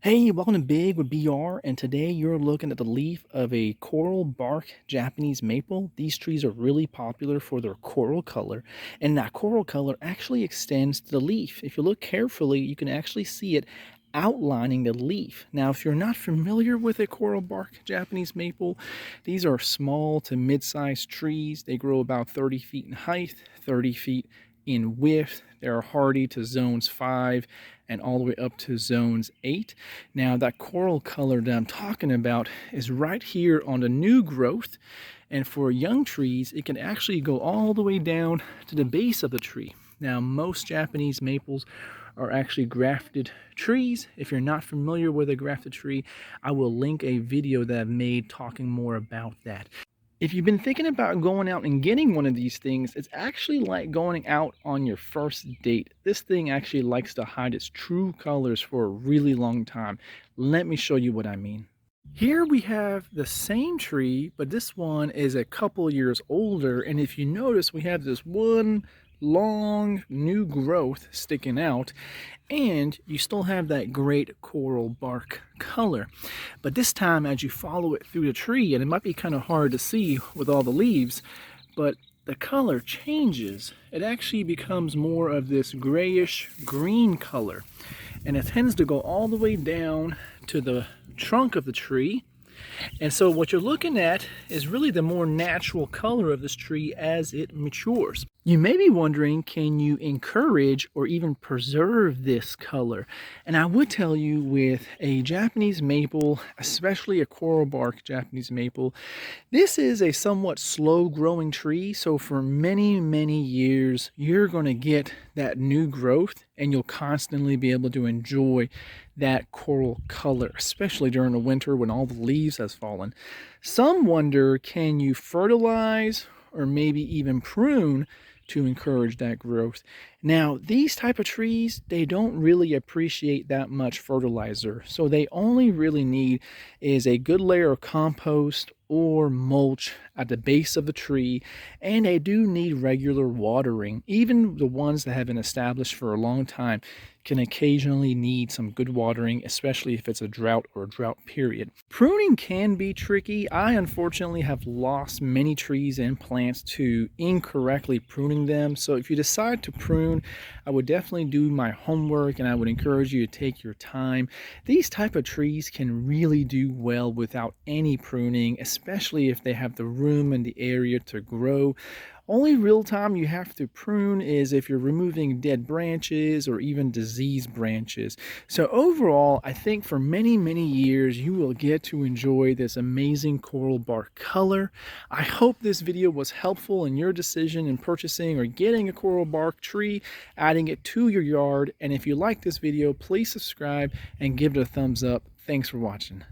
Hey, welcome to Big with BR, and today you're looking at the leaf of a coral bark Japanese maple. These trees are really popular for their coral color, and that coral color actually extends to the leaf. If you look carefully, you can actually see it outlining the leaf. Now, if you're not familiar with a coral bark Japanese maple, these are small to mid-sized trees. They grow about 30 feet in height, 30 feet in width. They're hardy to zones 5 and all the way up to zones 8. Now, that coral color that I'm talking about is right here on the new growth. And for young trees, it can actually go all the way down to the base of the tree. Now, most Japanese maples are actually grafted trees. If you're not familiar with a grafted tree, I will link a video that I've made talking more about that. If you've been thinking about going out and getting one of these things, it's actually like going out on your first date. This thing actually likes to hide its true colors for a really long time. Let me show you what I mean. Here we have the same tree, but this one is a couple years older. And if you notice, we have this one long new growth sticking out, and you still have that great coral bark color. But this time, as you follow it through the tree, and it might be kind of hard to see with all the leaves, but the color changes. It actually becomes more of this grayish green color, and it tends to go all the way down to the trunk of the tree. And so what you're looking at is really the more natural color of this tree as it matures. You may be wondering, can you encourage or even preserve this color? And I would tell you, with a Japanese maple, especially a coral bark Japanese maple, this is a somewhat slow growing tree. So for many, many years, you're going to get that new growth, and you'll constantly be able to enjoy that coral color, especially during the winter when all the leaves has fallen. Some wonder, can you fertilize or maybe even prune to encourage that growth? Now, these type of trees, they don't really appreciate that much fertilizer. So they only really need is a good layer of compost or mulch at the base of the tree, and they do need regular watering. Even the ones that have been established for a long time can occasionally need some good watering, especially if it's a drought or a drought period. Pruning can be tricky. I unfortunately have lost many trees and plants to incorrectly pruning them. So if you decide to prune, I would definitely do my homework, and I would encourage you to take your time. These type of trees can really do well without any pruning, especially if they have the room and the area to grow. Only real time you have to prune is if you're removing dead branches or even diseased branches. So overall, I think for many, many years, you will get to enjoy this amazing coral bark color. I hope this video was helpful in your decision in purchasing or getting a coral bark tree, adding it to your yard. And if you like this video, please subscribe and give it a thumbs up. Thanks for watching.